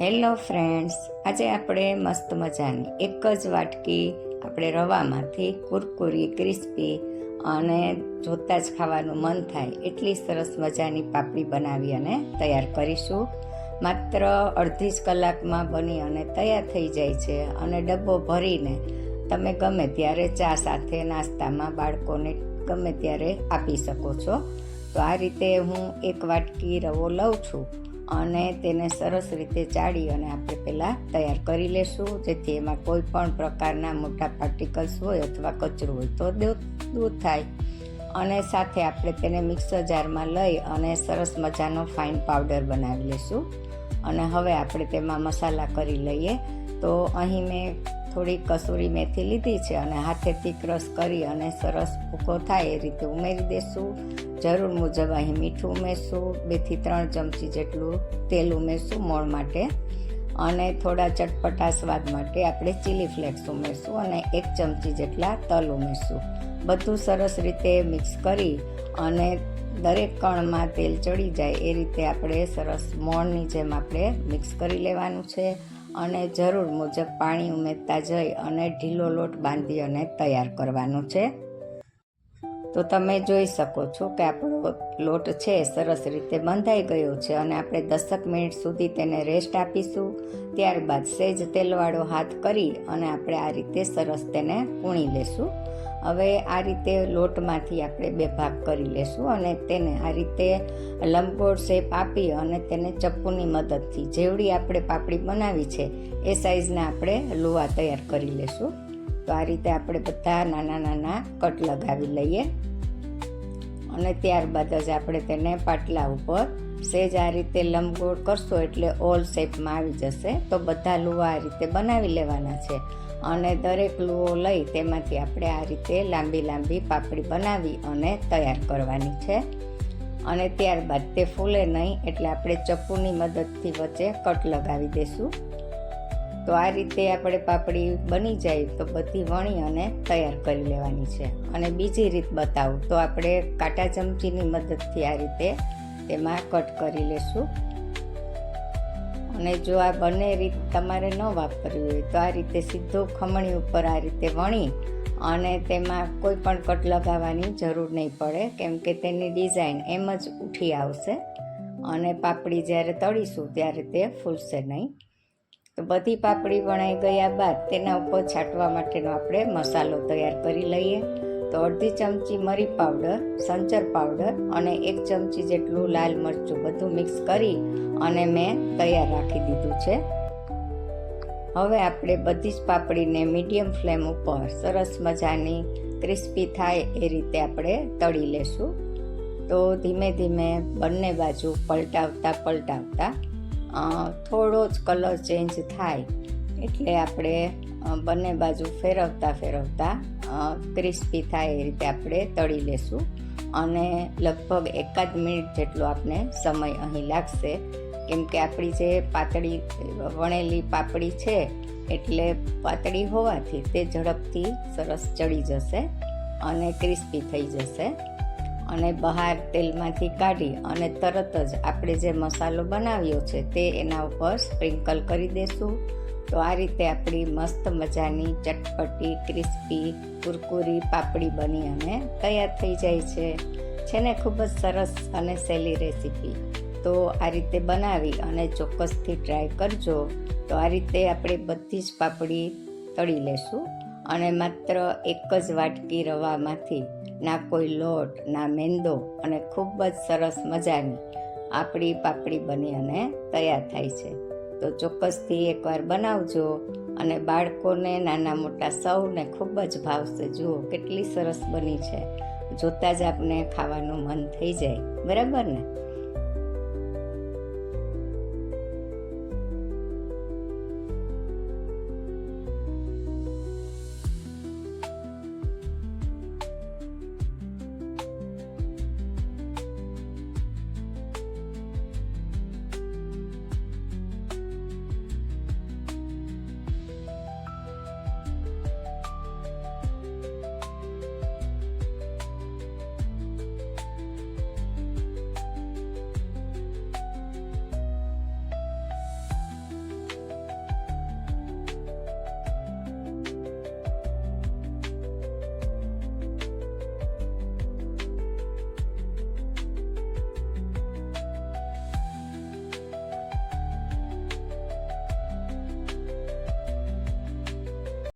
Hello friends, આજે આપણે મસ્ત મજાની એક જ વાટકી આપણે રવામાંથી કુરકુરી ક્રિસ્પી અને જોતાં જ ખાવાનું મન થાય એટલી સરસ મજાની પાપડી બનાવી અને તૈયાર કરીશું. માત્ર અડધી જ કલાકમાં બની અને તૈયાર થઈ જાય છે અને ડબ્બો ભરીને તમે ગમે ત્યારે ચા સાથે નાસ્તામાં બાળકોને ગમે ત્યારે આપી શકો છો. તો આ રીતે હું એક વાટકી રવો લઉં છું અને તેને સરસ રીતે ચાળી અને આપણે પહેલાં તૈયાર કરી લેશું, જેથી એમાં કોઈ પણ પ્રકારના મોટા પાર્ટિકલ્સ હોય અથવા કચરું હોય તો દૂર થાય. અને સાથે આપણે તેને મિક્સર જારમાં લઈ અને સરસ મજાનો ફાઇન પાવડર બનાવી લેશું. અને હવે આપણે તેમાં મસાલા કરી લઈએ. તો અહીં મેં થોડી કસૂરી મેથી લીધી છે અને હાથેથી ક્રશ કરી અને સરસ ભૂકો થાય એ રીતે ઉમેરી દઈશું. જરૂર મુજબ અહીં મીઠું ઉમેરશું, 2 થી 3 ચમચી જેટલું તેલ ઉમેરશું મોણ માટે, અને થોડા ચટપટા સ્વાદ માટે આપણે ચીલી ફ્લેક્સ ઉમેરશું અને 1 ચમચી જેટલા તલ ઉમેરશું. બધું સરસ રીતે મિક્સ કરી અને દરેક કણમાં તેલ ચડી જાય એ રીતે આપણે સરસ મોણની જેમ આપણે મિક્સ કરી લેવાનું છે. અને જરૂર મુજબ પાણી ઉમેરતા જઈ અને ઢીલો લોટ બાંધી અને તૈયાર કરવાનો છે. તો તમે જોઈ શકો છો કે આપણો લોટ છે સરસ રીતે બંધાઈ ગયો છે અને આપણે 10 મિનિટ સુધી તેને રેસ્ટ આપીશું. ત્યારબાદ સહેજ તેલવાળો હાથ કરી અને આપણે આ રીતે સરસ તેને પૂણી લેશું. હવે આ રીતે લોટમાંથી આપણે 2 ભાગ કરી લેશું અને તેને આ રીતે લંબગોળ શેપ આપી અને તેને ચપ્પુની મદદથી જેવડી આપણે પાપડી બનાવી છે એ સાઈઝના આપણે લુવા તૈયાર કરી લેશું. તો આ રીતે આપણે બધા નાના નાના કટ લગાવી લઈએ અને ત્યારબાદ જ આપણે તેને પાટલા ઉપર સહેજ આ રીતે લંબગોળ કરશો એટલે ઓલ શેપમાં આવી જશે. તો બધા લુવા આ રીતે બનાવી લેવાના છે અને દરેક લુઓ લઈ તેમાંથી આપણે આ રીતે લાંબી લાંબી પાપડી બનાવી અને તૈયાર કરવાની છે. અને ત્યારબાદ તે ફૂલે નહીં એટલે આપણે ચપ્પુની મદદથી વચ્ચે કટ લગાવી દઈશું. તો આ રીતે આપણે પાપડી બની જાય તો બધી વણી અને તૈયાર કરી લેવાની છે. અને બીજી રીત બતાવું તો આપણે કાંટા ચમચીની મદદથી આ રીતે તેમાં કટ કરી લેશું. અને જો આ બંને રીત તમારે ન વાપરવી હોય તો આ રીતે સીધું ખમણી ઉપર આ રીતે વણી અને તેમાં કોઈ પણ કટ લગાવવાની જરૂર નહીં પડે, કેમ કે તેની ડિઝાઇન એમ જ ઉઠી આવશે અને પાપડી જ્યારે તળીશું ત્યારે તે ફૂલશે નહીં. તો બધી પાપડી વણાઈ ગયા બાદ તેના ઉપર છાંટવા માટેનો આપણે મસાલો તૈયાર કરી લઈએ. તો અડધી ચમચી મરી પાવડર, સંચર પાવડર અને 1 ચમચી જેટલું લાલ મરચું બધું મિક્સ કરી અને મેં તૈયાર રાખી દીધું છે. હવે આપણે બધી જ પાપડીને મીડિયમ ફ્લેમ ઉપર સરસ મજાની ક્રિસ્પી થાય એ રીતે આપણે તળી લેશું. તો ધીમે ધીમે બંને બાજુ પલટાવતા થોડો જ કલર ચેન્જ થાય એટલે આપણે બંને બાજુ ફેરવતા ક્રિસ્પી થાય એ રીતે આપણે તળી લેશું. અને લગભગ 1 મિનિટ જેટલો આપણે સમય અહીં લાગશે, કેમ કે આપણી જે પાતળી વણેલી પાપડી છે એટલે પાતળી હોવાથી તે ઝડપથી સરસ ચડી જશે અને ક્રિસ્પી થઈ જશે. અને બહાર તેલમાંથી કાઢી અને તરત જ આપણે જે મસાલો બનાવ્યો છે તે એના ઉપર સ્પ્રિંકલ કરી દઈશું. તો આ રીતે આપણી મસ્ત મજાની ચટપટી ક્રિસ્પી કુરકુરી પાપડી બની અને તૈયાર થઈ જાય છે ને ખૂબ જ સરસ અને સહેલી રેસીપી. તો આ રીતે બનાવી અને ચોક્કસથી ટ્રાય કરજો. તો આ રીતે આપણે બધી જ પાપડી તળી લેશું અને માત્ર એક જ વાટકી રવામાંથી ના કોઈ લોટ ના મેંદો અને ખૂબ જ સરસ મજાની આપણી પાપડી બની અને તૈયાર થાય છે. તો ચોક્કસથી એકવાર બનાવજો અને બાળકોને નાના મોટા સૌને ખૂબ જ ભાવશે. જુઓ કેટલી સરસ બની છે, જોતાં જ આપને ખાવાનું મન થઈ જાય, બરાબર ને?